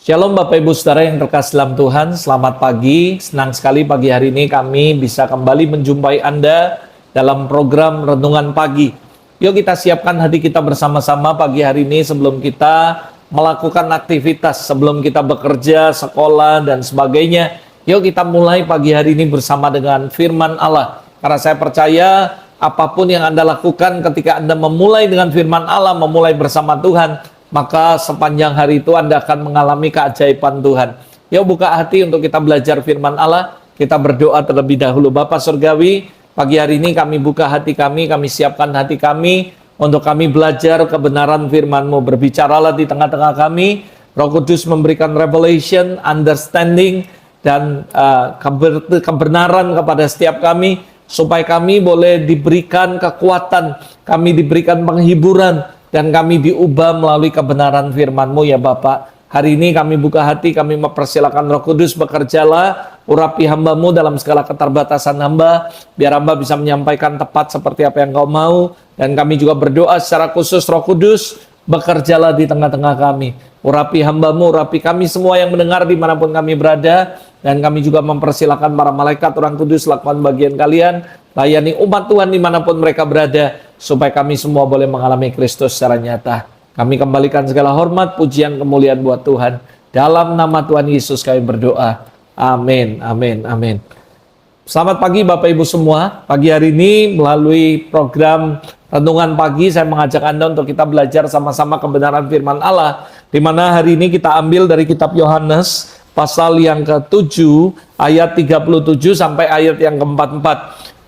Shalom Bapak Ibu Saudara yang terkasih dalam Tuhan, selamat pagi. Senang sekali pagi hari ini kami bisa kembali menjumpai Anda dalam program Renungan Pagi. Yuk kita siapkan hati kita bersama-sama pagi hari ini sebelum kita melakukan aktivitas, sebelum kita bekerja, sekolah, dan sebagainya. Yuk kita mulai pagi hari ini bersama dengan firman Allah. Karena saya percaya apapun yang Anda lakukan ketika Anda memulai dengan firman Allah, memulai bersama Tuhan, maka sepanjang hari itu Anda akan mengalami keajaiban Tuhan. Yuk buka hati untuk kita belajar firman Allah. Kita berdoa terlebih dahulu. Bapa Surgawi, pagi hari ini kami buka hati kami siapkan hati kami untuk kami belajar kebenaran firman-Mu. Berbicaralah di tengah-tengah kami. Roh Kudus memberikan revelation, understanding, dan kebenaran kepada setiap kami, supaya kami boleh diberikan kekuatan, kami diberikan penghiburan, dan kami diubah melalui kebenaran firman-Mu ya Bapak. Hari ini kami buka hati, kami mempersilakan Roh Kudus bekerjalah, urapi hamba-Mu dalam segala keterbatasan hamba, biar hamba bisa menyampaikan tepat seperti apa yang Kau mau. Dan kami juga berdoa secara khusus, Roh Kudus bekerjalah di tengah-tengah kami. Urapi hamba-Mu, urapi kami semua yang mendengar dimanapun kami berada. Dan kami juga mempersilakan para malaikat Orang Kudus lakukan bagian kalian, layani umat Tuhan dimanapun mereka berada, supaya kami semua boleh mengalami Kristus secara nyata. Kami kembalikan segala hormat, pujian, kemuliaan buat Tuhan. Dalam nama Tuhan Yesus kami berdoa. Amin, amin, amin. Selamat pagi Bapak Ibu semua. Pagi hari ini melalui program Renungan Pagi, saya mengajak Anda untuk kita belajar sama-sama kebenaran firman Allah. Di mana hari ini kita ambil dari kitab Yohanes, pasal yang ke-7, ayat 37 sampai ayat yang ke-44.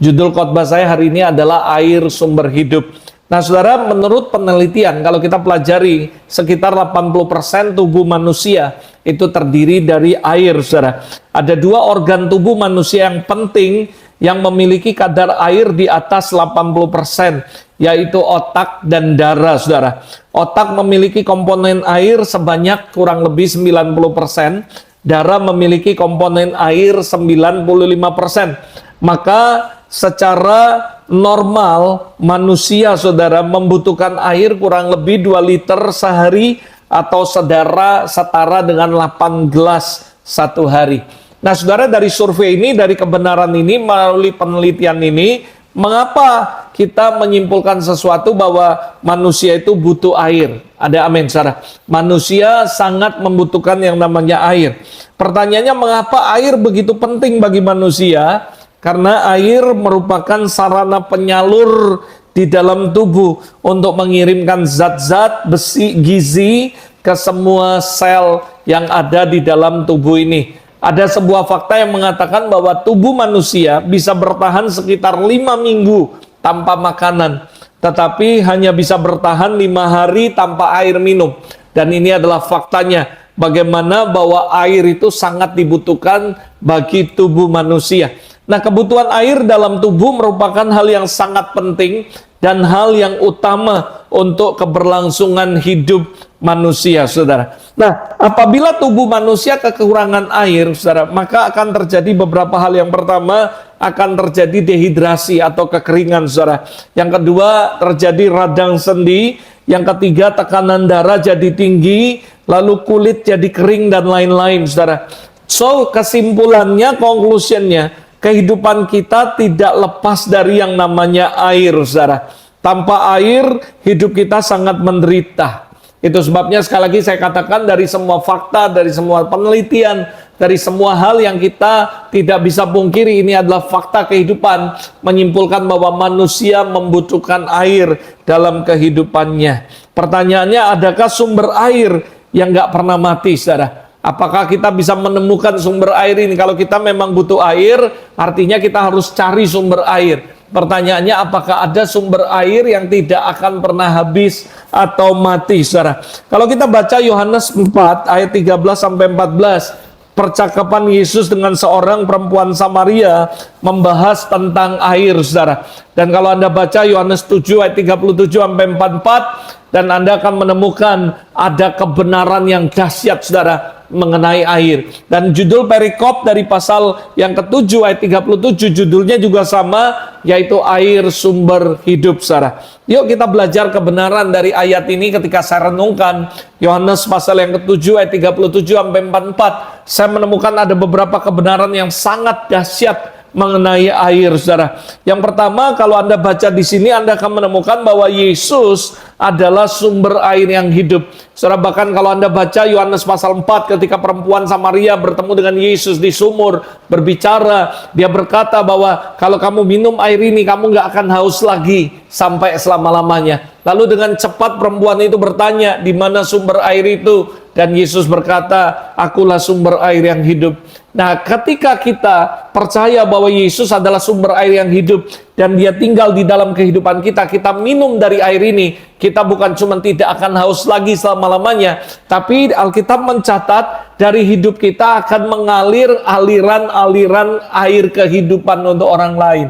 Judul khotbah saya hari ini adalah air sumber hidup. Nah saudara, menurut penelitian, kalau kita pelajari, sekitar 80% tubuh manusia itu terdiri dari air, saudara. Ada dua organ tubuh manusia yang penting yang memiliki kadar air di atas 80%, yaitu otak dan darah, saudara. Otak memiliki komponen air sebanyak kurang lebih 90%, darah memiliki komponen air 95%. Maka secara normal manusia, saudara, membutuhkan air kurang lebih 2 liter sehari atau setara dengan 8 gelas satu hari. Nah saudara, dari survei ini, dari kebenaran ini, melalui penelitian ini, mengapa kita menyimpulkan sesuatu bahwa manusia itu butuh air? Ada amin, saudara. Manusia sangat membutuhkan yang namanya air. Pertanyaannya, mengapa air begitu penting bagi manusia? Karena air merupakan sarana penyalur di dalam tubuh untuk mengirimkan zat-zat, besi, gizi ke semua sel yang ada di dalam tubuh ini. Ada sebuah fakta yang mengatakan bahwa tubuh manusia bisa bertahan sekitar 5 minggu tanpa makanan, tetapi hanya bisa bertahan 5 hari tanpa air minum. Dan ini adalah faktanya, bagaimana bahwa air itu sangat dibutuhkan bagi tubuh manusia. Nah, kebutuhan air dalam tubuh merupakan hal yang sangat penting dan hal yang utama untuk keberlangsungan hidup manusia, saudara. Nah, apabila tubuh manusia kekurangan air, saudara, maka akan terjadi beberapa hal. Yang pertama, akan terjadi dehidrasi atau kekeringan, saudara. Yang kedua, terjadi radang sendi. Yang ketiga, tekanan darah jadi tinggi, lalu kulit jadi kering dan lain-lain, saudara. So, kesimpulannya, conclusionnya, kehidupan kita tidak lepas dari yang namanya air, saudara. Tanpa air, hidup kita sangat menderita. Itu sebabnya sekali lagi saya katakan, dari semua fakta, dari semua penelitian, dari semua hal yang kita tidak bisa pungkiri, ini adalah fakta kehidupan, menyimpulkan bahwa manusia membutuhkan air dalam kehidupannya. Pertanyaannya, adakah sumber air yang nggak pernah mati, saudara? Apakah kita bisa menemukan sumber air ini? Kalau kita memang butuh air, artinya kita harus cari sumber air. Pertanyaannya, apakah ada sumber air yang tidak akan pernah habis atau mati, saudara? Kalau kita baca Yohanes 4 ayat 13-14, percakapan Yesus dengan seorang perempuan Samaria membahas tentang air, saudara. Dan kalau Anda baca Yohanes 7 ayat 37-44, dan Anda akan menemukan ada kebenaran yang dahsyat, saudara. mengenai air. Dan judul perikop dari pasal yang ke-7 ayat 37 judulnya juga sama, yaitu air sumber hidup, saudara. Yuk kita belajar kebenaran dari ayat ini ketika saya renungkan Yohanes pasal yang ke-7 ayat 37 sampai 44. Saya menemukan ada beberapa kebenaran yang sangat dahsyat mengenai air, saudara. Yang pertama, kalau Anda baca di sini, Anda akan menemukan bahwa Yesus adalah sumber air yang hidup. Saudara, bahkan kalau Anda baca Yohanes pasal 4, ketika perempuan Samaria bertemu dengan Yesus di sumur, berbicara, dia berkata bahwa kalau kamu minum air ini, kamu nggak akan haus lagi sampai selama-lamanya. Lalu dengan cepat perempuan itu bertanya, di mana sumber air itu? Dan Yesus berkata, akulah sumber air yang hidup. Nah, ketika kita percaya bahwa Yesus adalah sumber air yang hidup dan dia tinggal di dalam kehidupan kita, kita minum dari air ini, kita bukan cuma tidak akan haus lagi selama-lamanya, tapi Alkitab mencatat dari hidup kita akan mengalir aliran-aliran air kehidupan untuk orang lain.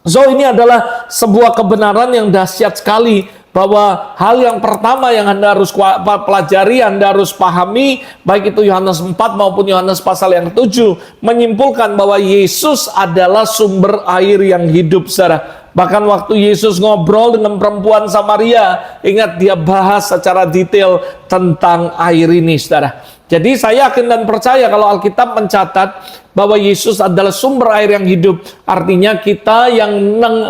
So, ini adalah sebuah kebenaran yang dahsyat sekali, bahwa hal yang pertama yang Anda harus pelajari, Anda harus pahami, baik itu Yohanes 4 maupun Yohanes pasal yang 7, menyimpulkan bahwa Yesus adalah sumber air yang hidup, saudara. Bahkan waktu Yesus ngobrol dengan perempuan Samaria, ingat dia bahas secara detail tentang air ini, saudara. Jadi saya yakin dan percaya kalau Alkitab mencatat bahwa Yesus adalah sumber air yang hidup, artinya kita yang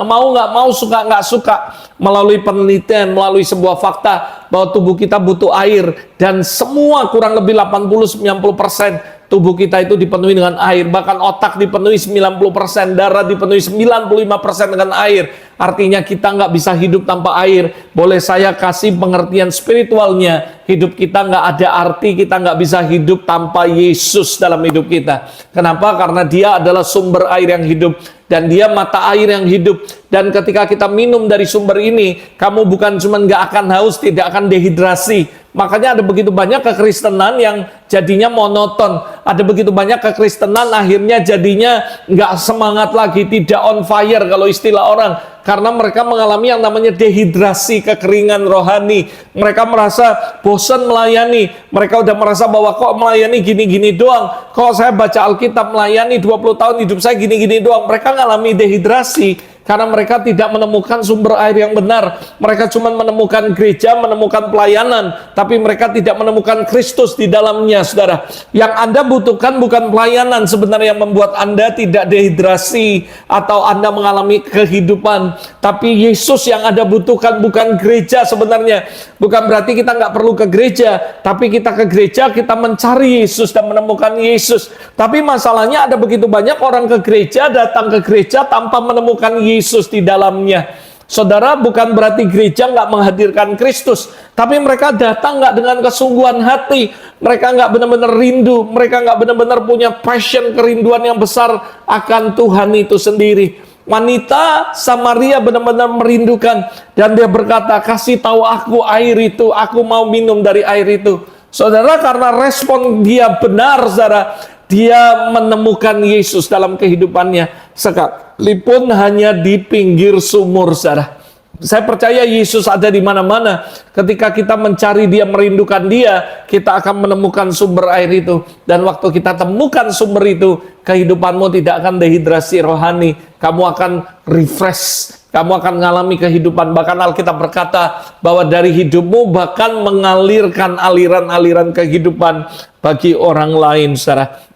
mau nggak mau, suka nggak suka, melalui penelitian, melalui sebuah fakta bahwa tubuh kita butuh air, dan semua kurang lebih 80-90% tubuh kita itu dipenuhi dengan air. Bahkan otak dipenuhi 90%, darah dipenuhi 95% dengan air. Artinya kita nggak bisa hidup tanpa air. Boleh saya kasih pengertian spiritualnya, hidup kita nggak ada arti, kita nggak bisa hidup tanpa Yesus dalam hidup kita. Kenapa? Karena dia adalah sumber air yang hidup, dan dia mata air yang hidup. Dan ketika kita minum dari sumber ini, kamu bukan cuma nggak akan haus, tidak akan dehidrasi. Makanya ada begitu banyak kekristenan yang jadinya monoton. Ada begitu banyak kekristenan akhirnya jadinya nggak semangat lagi, tidak on fire kalau istilah orang. Karena mereka mengalami yang namanya dehidrasi, kekeringan rohani. Mereka merasa bosan melayani. Mereka udah merasa bahwa kok melayani gini-gini doang. Kok saya baca Alkitab melayani 20 tahun hidup saya gini-gini doang. Mereka mengalami dehidrasi. Karena mereka tidak menemukan sumber air yang benar. Mereka cuma menemukan gereja, menemukan pelayanan, tapi mereka tidak menemukan Kristus di dalamnya, saudara. Yang Anda butuhkan bukan pelayanan sebenarnya yang membuat Anda tidak dehidrasi atau Anda mengalami kehidupan, tapi Yesus yang Anda butuhkan, bukan gereja sebenarnya. Bukan berarti kita nggak perlu ke gereja, tapi kita ke gereja, kita mencari Yesus dan menemukan Yesus. Tapi masalahnya ada begitu banyak orang ke gereja, datang ke gereja tanpa menemukan Yesus di dalamnya. Saudara, bukan berarti gereja nggak menghadirkan Kristus, tapi mereka datang nggak dengan kesungguhan hati. Mereka nggak benar-benar rindu, mereka nggak benar-benar punya passion, kerinduan yang besar akan Tuhan itu sendiri. Wanita Samaria benar-benar merindukan, dan dia berkata, kasih tahu aku air itu, aku mau minum dari air itu. Saudara, karena respon dia benar, saudara, dia menemukan Yesus dalam kehidupannya, sekalipun hanya di pinggir sumur, saudara. Saya percaya Yesus ada di mana-mana. Ketika kita mencari dia, merindukan dia, kita akan menemukan sumber air itu. Dan waktu kita temukan sumber itu, kehidupanmu tidak akan dehidrasi rohani. Kamu akan refresh. Kamu akan mengalami kehidupan. Bahkan Alkitab berkata bahwa dari hidupmu bahkan mengalirkan aliran-aliran kehidupan bagi orang lain, saudara.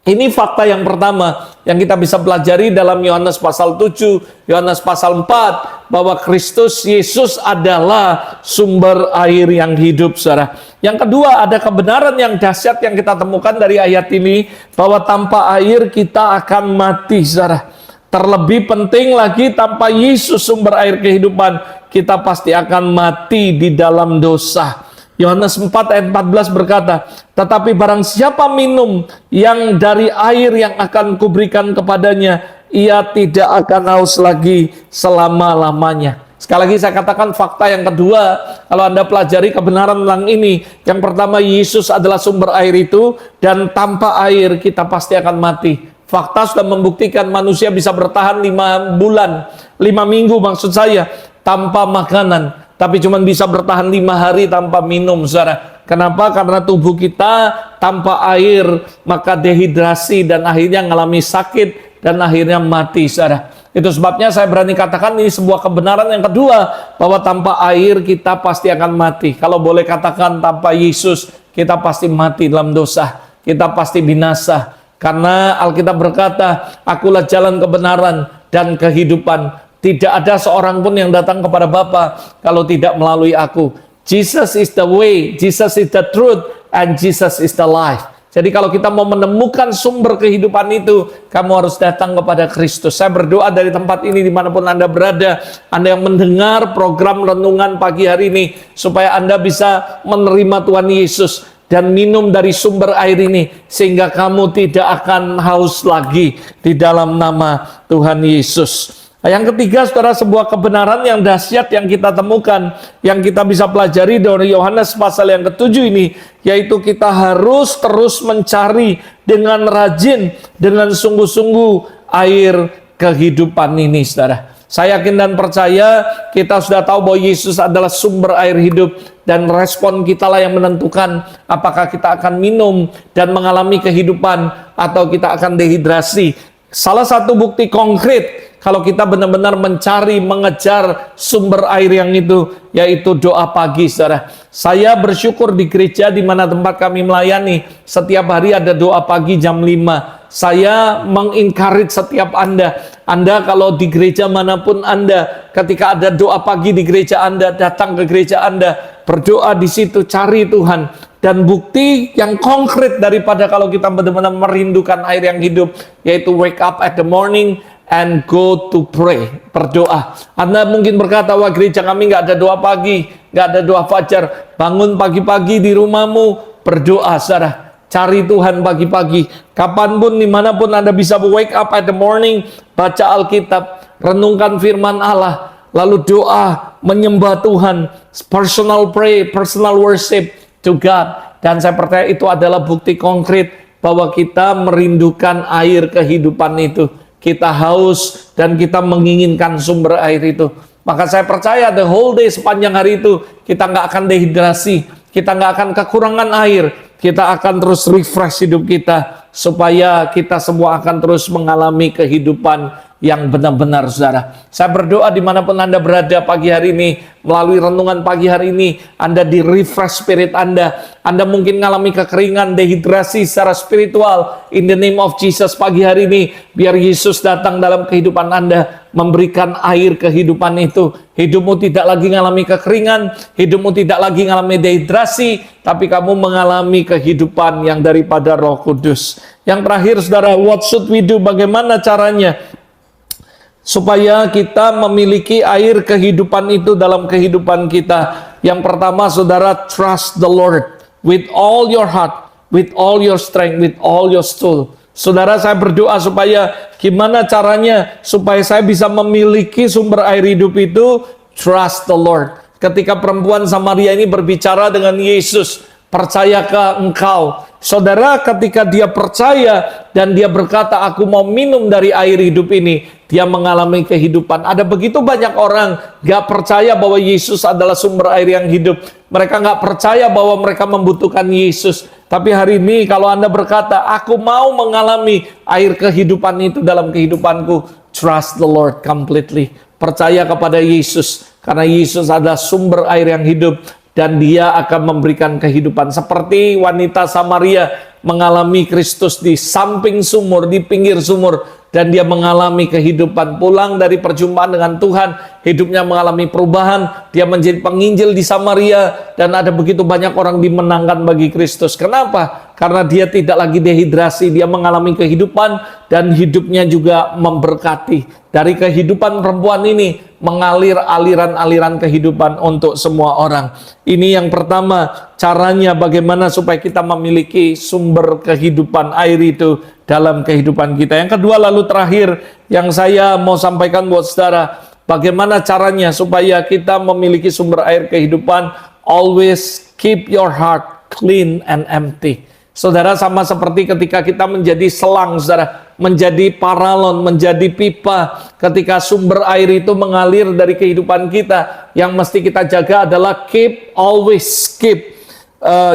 Ini fakta yang pertama yang kita bisa pelajari dalam Yohanes pasal 7, Yohanes pasal 4, bahwa Kristus Yesus adalah sumber air yang hidup, saudara. Yang kedua, ada kebenaran yang dahsyat yang kita temukan dari ayat ini, bahwa tanpa air kita akan mati, saudara. Terlebih penting lagi, tanpa Yesus sumber air kehidupan, kita pasti akan mati di dalam dosa. Yohanes 4 ayat 14 berkata, tetapi barang siapa minum yang dari air yang akan kuberikan kepadanya, ia tidak akan haus lagi selama-lamanya. Sekali lagi saya katakan fakta yang kedua, kalau Anda pelajari kebenaran tentang ini, yang pertama, Yesus adalah sumber air itu, dan tanpa air kita pasti akan mati. Fakta sudah membuktikan manusia bisa bertahan 5 bulan, 5 minggu maksud saya, tanpa makanan. Tapi cuma bisa bertahan 5 hari tanpa minum, saudara. Kenapa? Karena tubuh kita tanpa air maka dehidrasi dan akhirnya mengalami sakit dan akhirnya mati, saudara. Itu sebabnya saya berani katakan ini sebuah kebenaran yang kedua, bahwa tanpa air kita pasti akan mati. Kalau boleh katakan tanpa Yesus kita pasti mati dalam dosa, kita pasti binasa. Karena Alkitab berkata, akulah jalan kebenaran dan kehidupan. Tidak ada seorang pun yang datang kepada Bapa kalau tidak melalui aku. Jesus is the way, Jesus is the truth, and Jesus is the life. Jadi kalau kita mau menemukan sumber kehidupan itu, kamu harus datang kepada Kristus. Saya berdoa dari tempat ini dimanapun Anda berada, Anda yang mendengar program renungan pagi hari ini, supaya Anda bisa menerima Tuhan Yesus dan minum dari sumber air ini, sehingga kamu tidak akan haus lagi di dalam nama Tuhan Yesus. Yang ketiga, saudara, sebuah kebenaran yang dahsyat yang kita temukan, yang kita bisa pelajari dari Yohanes pasal yang ke-7 ini, yaitu kita harus terus mencari dengan rajin, dengan sungguh-sungguh air kehidupan ini, saudara. Saya yakin dan percaya kita sudah tahu bahwa Yesus adalah sumber air hidup, dan respon kita lah yang menentukan apakah kita akan minum dan mengalami kehidupan atau kita akan dehidrasi. Salah satu bukti konkret kalau kita benar-benar mencari, mengejar sumber air yang itu, yaitu doa pagi, saudara. Saya bersyukur di gereja di mana tempat kami melayani, setiap hari ada doa pagi jam 5. Saya mengencourage setiap Anda kalau di gereja manapun Anda, ketika ada doa pagi di gereja Anda, datang ke gereja Anda, berdoa di situ, cari Tuhan. Dan bukti yang konkret daripada kalau kita benar-benar merindukan air yang hidup, yaitu wake up at the morning and go to pray, berdoa. Anda mungkin berkata, wah gereja kami nggak ada doa pagi, nggak ada doa fajar. Bangun pagi-pagi di rumahmu, berdoa, saudara. Cari Tuhan pagi-pagi. Kapanpun, dimanapun Anda bisa wake up at the morning, baca Alkitab, renungkan firman Allah, lalu doa, menyembah Tuhan, personal pray, personal worship to God. Dan saya percaya itu adalah bukti konkret bahwa kita merindukan air kehidupan itu. Kita haus dan kita menginginkan sumber air itu. Maka saya percaya the whole day, sepanjang hari itu kita nggak akan dehidrasi, kita nggak akan kekurangan air, kita akan terus refresh hidup kita, supaya kita semua akan terus mengalami kehidupan yang benar-benar, saudara. Saya berdoa dimanapun Anda berada pagi hari ini, melalui renungan pagi hari ini, Anda di refresh spirit Anda. Anda mungkin mengalami kekeringan, dehidrasi secara spiritual. In the name of Jesus, pagi hari ini, biar Yesus datang dalam kehidupan Anda, memberikan air kehidupan itu. Hidupmu tidak lagi mengalami kekeringan, hidupmu tidak lagi mengalami dehidrasi, tapi kamu mengalami kehidupan yang daripada Roh Kudus. Yang terakhir, saudara, what should we do? Bagaimana caranya supaya kita memiliki air kehidupan itu dalam kehidupan kita? Yang pertama, saudara, trust the Lord with all your heart, with all your strength, with all your soul. Saudara, saya berdoa supaya gimana caranya supaya saya bisa memiliki sumber air hidup itu? Trust the Lord. Ketika perempuan Samaria ini berbicara dengan Yesus, percayakah engkau? Saudara, ketika dia percaya dan dia berkata, aku mau minum dari air hidup ini, dia mengalami kehidupan. Ada begitu banyak orang gak percaya bahwa Yesus adalah sumber air yang hidup. Mereka gak percaya bahwa mereka membutuhkan Yesus. Tapi hari ini kalau Anda berkata, aku mau mengalami air kehidupan itu dalam kehidupanku, trust the Lord completely. Percaya kepada Yesus, karena Yesus adalah sumber air yang hidup, dan dia akan memberikan kehidupan. Seperti wanita Samaria mengalami Kristus di samping sumur, di pinggir sumur, dan dia mengalami kehidupan. Pulang dari perjumpaan dengan Tuhan, hidupnya mengalami perubahan, dia menjadi penginjil di Samaria, dan ada begitu banyak orang dimenangkan bagi Kristus. Kenapa? Karena dia tidak lagi dehidrasi, dia mengalami kehidupan, dan hidupnya juga memberkati. Dari kehidupan perempuan ini mengalir aliran-aliran kehidupan untuk semua orang. Ini yang pertama, caranya bagaimana supaya kita memiliki sumber kehidupan air itu dalam kehidupan kita. Yang kedua, lalu terakhir yang saya mau sampaikan buat saudara, bagaimana caranya supaya kita memiliki sumber air kehidupan? Always keep your heart clean and empty. Saudara, sama seperti ketika kita menjadi selang, saudara, menjadi paralon, menjadi pipa, ketika sumber air itu mengalir dari kehidupan kita, yang mesti kita jaga adalah always keep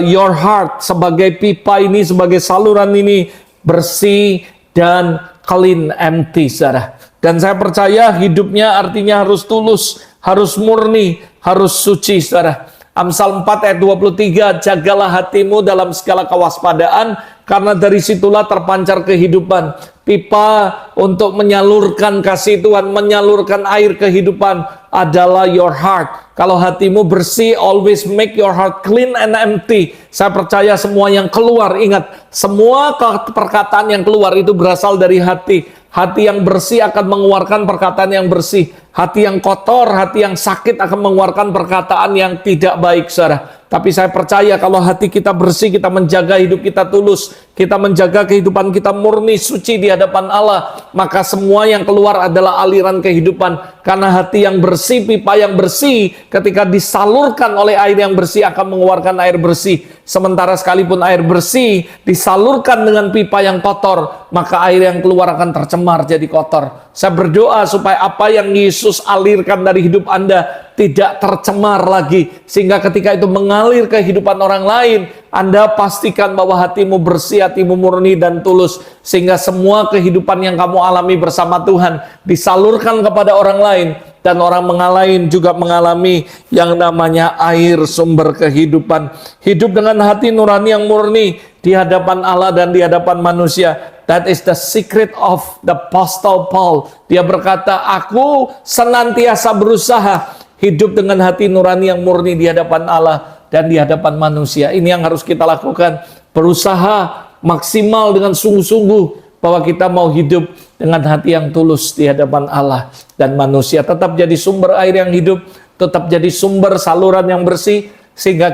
your heart sebagai pipa ini, sebagai saluran ini bersih dan clean, empty, saudara. Dan saya percaya hidupnya artinya harus tulus, harus murni, harus suci, saudara. Amsal 4 ayat 23, jagalah hatimu dalam segala kewaspadaan, karena dari situlah terpancar kehidupan. Pipa untuk menyalurkan kasih Tuhan, menyalurkan air kehidupan adalah your heart. Kalau hatimu bersih, always make your heart clean and empty. Saya percaya semua yang keluar, ingat, semua perkataan yang keluar itu berasal dari hati. Hati yang bersih akan mengeluarkan perkataan yang bersih. Hati yang kotor, hati yang sakit akan mengeluarkan perkataan yang tidak baik, saudara. Tapi saya percaya kalau hati kita bersih, kita menjaga hidup kita tulus, kita menjaga kehidupan kita murni, suci di hadapan Allah, maka semua yang keluar adalah aliran kehidupan. Karena hati yang bersih, pipa yang bersih, ketika disalurkan oleh air yang bersih akan mengeluarkan air bersih. Sementara sekalipun air bersih disalurkan dengan pipa yang kotor, maka air yang keluar akan tercemar jadi kotor. Saya berdoa supaya apa yang Yesus alirkan dari hidup Anda tidak tercemar lagi, sehingga ketika itu mengalir ke kehidupan orang lain, Anda pastikan bahwa hatimu bersih, hatimu murni dan tulus, sehingga semua kehidupan yang kamu alami bersama Tuhan disalurkan kepada orang lain, dan orang lain juga mengalami yang namanya air sumber kehidupan. Hidup dengan hati nurani yang murni di hadapan Allah dan di hadapan manusia. That is the secret of the Apostle Paul. Dia berkata, aku senantiasa berusaha hidup dengan hati nurani yang murni di hadapan Allah dan di hadapan manusia. Ini yang harus kita lakukan. Berusaha maksimal dengan sungguh-sungguh bahwa kita mau hidup dengan hati yang tulus di hadapan Allah dan manusia. Tetap jadi sumber air yang hidup, tetap jadi sumber saluran yang bersih, sehingga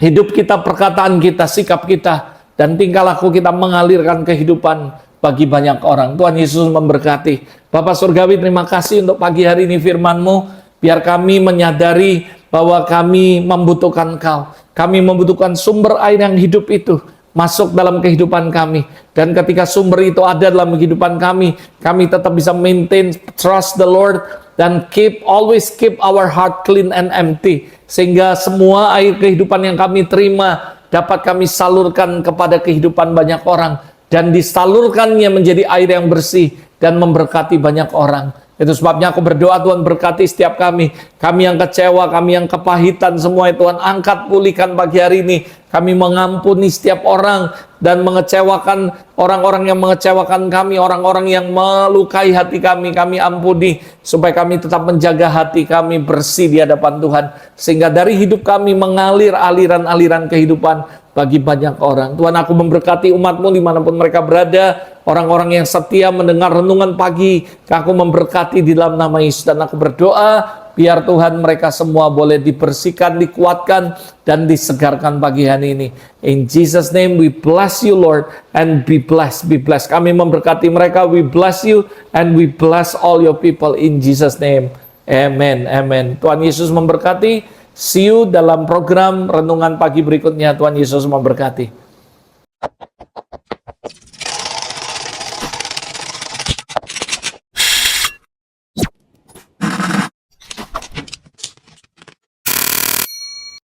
hidup kita, perkataan kita, sikap kita, dan tingkah laku kita mengalirkan kehidupan bagi banyak orang. Tuhan Yesus memberkati. Bapak Surgawi, terima kasih untuk pagi hari ini firman-Mu. Biar kami menyadari bahwa kami membutuhkan Engkau. Kami membutuhkan sumber air yang hidup itu masuk dalam kehidupan kami. Dan ketika sumber itu ada dalam kehidupan kami tetap bisa maintain, trust the Lord, dan always keep our heart clean and empty. Sehingga semua air kehidupan yang kami terima dapat kami salurkan kepada kehidupan banyak orang. Dan disalurkannya menjadi air yang bersih dan memberkati banyak orang. Itu sebabnya aku berdoa, Tuhan berkati setiap kami yang kecewa, kami yang kepahitan semua, Tuhan angkat, pulihkan pagi hari ini. Kami mengampuni setiap orang dan mengecewakan orang-orang yang mengecewakan kami, orang-orang yang melukai hati kami ampuni, supaya kami tetap menjaga hati kami bersih di hadapan Tuhan, sehingga dari hidup kami mengalir aliran-aliran kehidupan bagi banyak orang. Tuhan, aku memberkati umat-Mu dimanapun mereka berada, orang-orang yang setia mendengar renungan pagi, aku memberkati di dalam nama Yesus, dan aku berdoa biar Tuhan mereka semua boleh dibersihkan, dikuatkan, dan disegarkan pagi hari ini. In Jesus' name we bless you, Lord, and be blessed, be blessed. Kami memberkati mereka, we bless you, and we bless all your people in Jesus' name. Amen, amen. Tuhan Yesus memberkati. See you dalam program renungan pagi berikutnya. Tuhan Yesus memberkati.